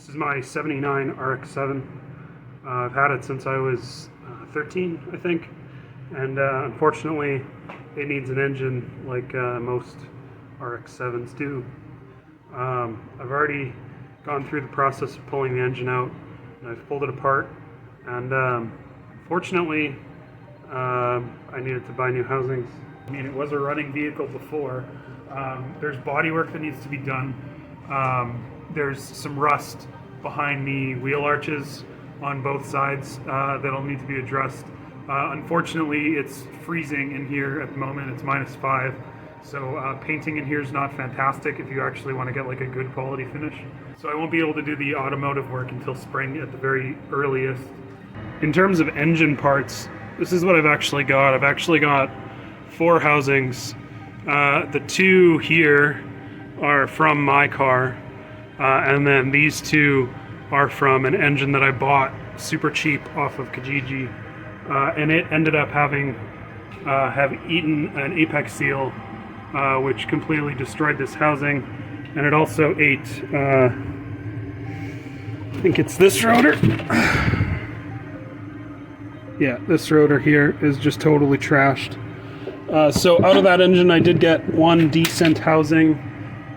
This is my 79 RX7. I've had it since I was 13, I think, and unfortunately it needs an engine like most RX7s do. I've already gone through the process of pulling the engine out, and I've pulled it apart, and fortunately I needed to buy new housings. I mean, it was a running vehicle before. There's body work that needs to be done. There's some rust behind the wheel arches on both sides that'll need to be addressed. Unfortunately, it's freezing in here at the moment. It's -5, so painting in here is not fantastic if you actually want to get like a good quality finish. So I won't be able to do the automotive work until spring at the very earliest. In terms of engine parts, this is what I've actually got. I've actually got 4 housings. The 2 here are from my car, and then these 2 are from an engine that I bought super cheap off of Kijiji, and it ended up have eaten an apex seal, which completely destroyed this housing, and it also ate, I think it's this rotor. Yeah, this rotor here is just totally trashed. So out of that engine I did get 1 decent housing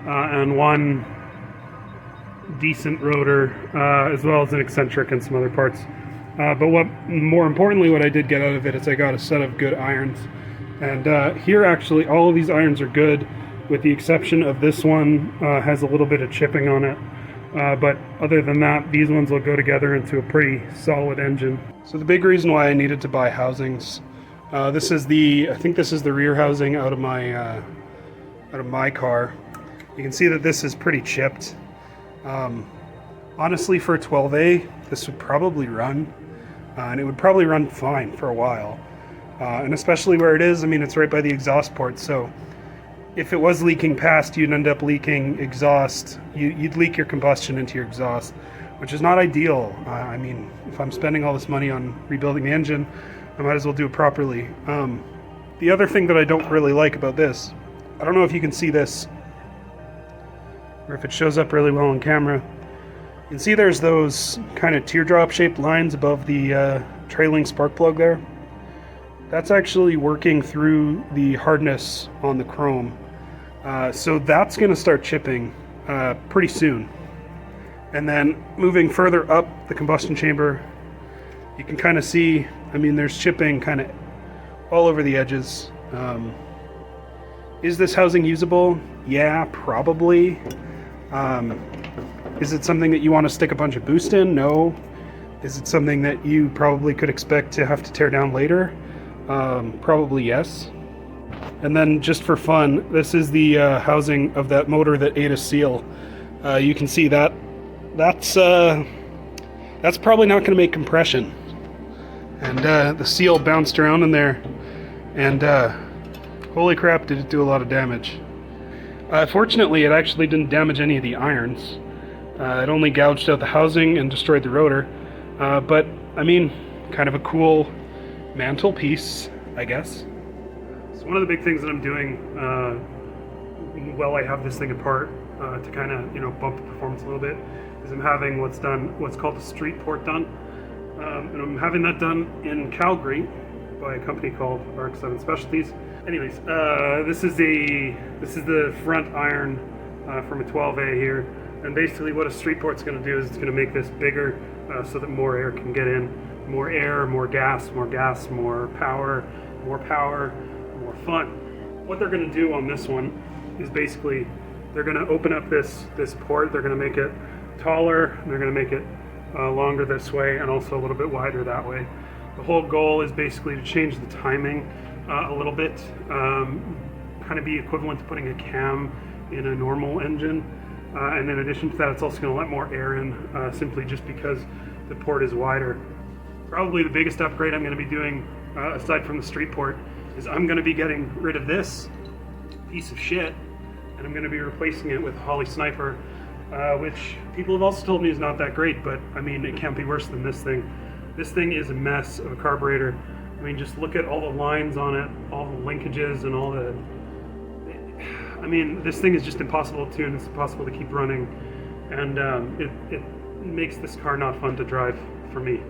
and 1 decent rotor, as well as an eccentric and some other parts. But more importantly, what I did get out of it is I got a set of good irons. And here actually all of these irons are good, with the exception of this one has a little bit of chipping on it. But other than that, these ones will go together into a pretty solid engine. So the big reason why I needed to buy housings, I think this is the rear housing out of my car. You can see that this is pretty chipped. Honestly, for a 12A, this would probably run, and it would probably run fine for a while. And especially where it is, I mean, it's right by the exhaust port, so if it was leaking past, you'd end up leaking exhaust. You'd leak your combustion into your exhaust, which is not ideal. I mean, if I'm spending all this money on rebuilding the engine, I might as well do it properly. The other thing that I don't really like about this, I don't know if you can see this, or if it shows up really well on camera. You can see there's those kind of teardrop shaped lines above the trailing spark plug there. That's actually working through the hardness on the chrome. So that's going to start chipping pretty soon. And then moving further up the combustion chamber, you can kind of see, I mean, there's chipping kind of all over the edges. Is this housing usable? Yeah, probably. Is it something that you want to stick a bunch of boost in? No. Is it something that you probably could expect to have to tear down later? Probably yes. And then just for fun, this is the housing of that motor that ate a seal. You can see that that's probably not going to make compression. And the seal bounced around in there, and holy crap, did it do a lot of damage. Fortunately, it actually didn't damage any of the irons. It only gouged out the housing and destroyed the rotor. But, I mean, kind of a cool mantelpiece, I guess. So one of the big things that I'm doing while I have this thing apart to kind of, bump the performance a little bit, is I'm having what's called the street port done. And I'm having that done in Calgary by a company called Rx7 Specialties. Anyways, this is the front iron from a 12A here, and basically what a street port's going to do is it's going to make this bigger so that more air can get in. More air, more gas, more power, more fun. What they're going to do on this one is basically they're going to open up this port. They're going to make it taller, and they're going to make it longer this way, and also a little bit wider that way. The whole goal is basically to change the timing a little bit, kind of be equivalent to putting a cam in a normal engine, and in addition to that, it's also going to let more air in, simply just because the port is wider. Probably the biggest upgrade I'm going to be doing, aside from the street port, is I'm going to be getting rid of this piece of shit, and I'm going to be replacing it with a Holley Sniper, which people have also told me is not that great, but I mean, it can't be worse than this thing. This thing is a mess of a carburetor. I mean, just look at all the lines on it, all the linkages and all the... I mean, this thing is just impossible to tune. It's impossible to keep running. And makes this car not fun to drive for me.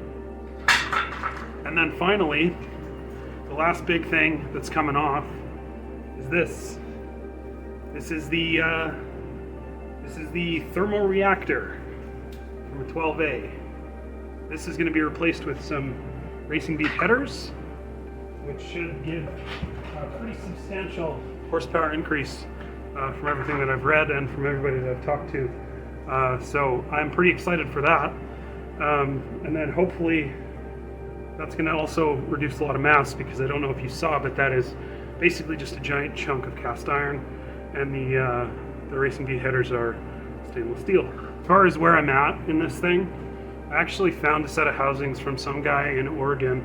And then finally, the last big thing that's coming off is this. This is the thermal reactor from a 12A. This is going to be replaced with some Racing Beat headers, which should give a pretty substantial horsepower increase from everything that I've read and from everybody that I've talked to. So I'm pretty excited for that. And then hopefully that's going to also reduce a lot of mass, because I don't know if you saw, but that is basically just a giant chunk of cast iron, and the Racing Beat headers are stainless steel. As far as where I'm at in this thing, I actually found a set of housings from some guy in Oregon,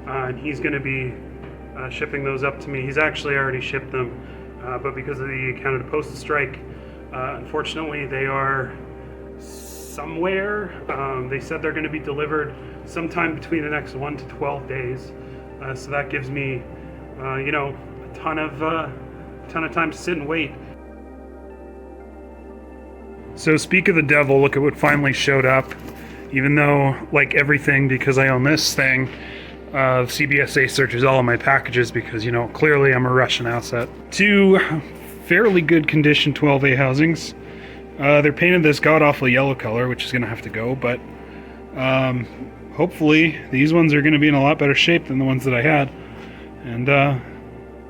and he's going to be shipping those up to me. He's actually already shipped them, but because of the Canada Post strike, unfortunately they are somewhere. They said they're going to be delivered sometime between the next 1 to 12 days. So that gives me, you know, a ton of time to sit and wait. So speak of the devil, look at what finally showed up. Even though, like everything, because I own this thing, CBSA searches all of my packages because, you know, clearly I'm a Russian asset. Two fairly good condition 12A housings. They're painted this god-awful yellow color, which is going to have to go, but hopefully these ones are going to be in a lot better shape than the ones that I had. And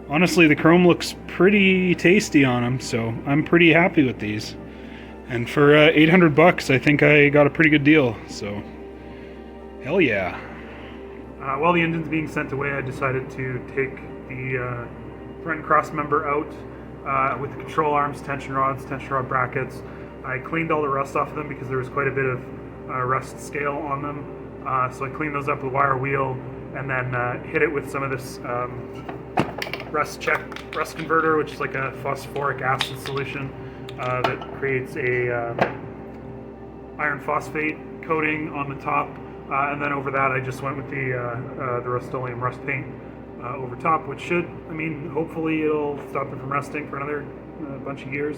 honestly, the chrome looks pretty tasty on them, so I'm pretty happy with these. And for $800, I think I got a pretty good deal, so hell yeah. While the engine's being sent away, I decided to take the front cross member out with the control arms, tension rod brackets. I cleaned all the rust off of them because there was quite a bit of rust scale on them. So I cleaned those up with wire wheel, and then hit it with some of this rust converter, which is like a phosphoric acid solution that creates a iron phosphate coating on the top. And then over that, I just went with the Rust-Oleum rust paint over top, which should, I mean, hopefully it'll stop it from rusting for another bunch of years.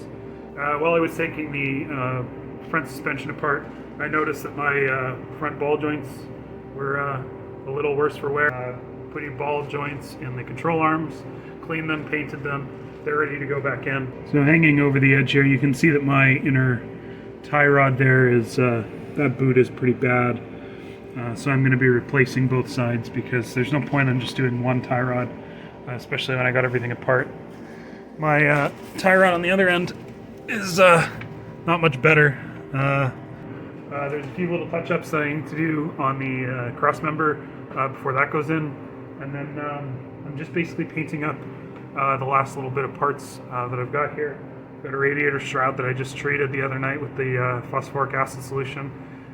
While I was taking the front suspension apart, I noticed that my front ball joints were a little worse for wear. Putting ball joints in the control arms, cleaned them, painted them, they're ready to go back in. So hanging over the edge here, you can see that my inner tie rod there is, that boot is pretty bad. So I'm going to be replacing both sides because there's no point in just doing one tie rod, especially when I got everything apart. My tie rod on the other end is not much better. There's a few little touch-ups that I need to do on the cross member before that goes in, and then I'm just basically painting up the last little bit of parts that I've got here. I've got a radiator shroud that I just treated the other night with the phosphoric acid solution.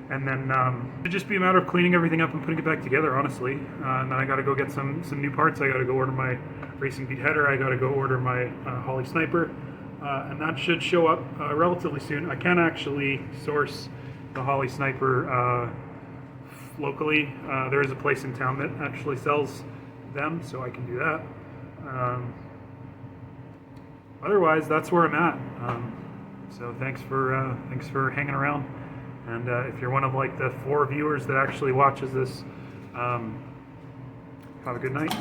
And then it'd just be a matter of cleaning everything up and putting it back together, honestly. And then I got to go get some new parts. I got to go order my Racing Beat header. I got to go order my Holley Sniper, and that should show up relatively soon. I can actually source the Holley Sniper locally. There is a place in town that actually sells them, so I can do that. Otherwise, that's where I'm at. So thanks for hanging around. And if you're one of like the 4 viewers that actually watches this, have a good night.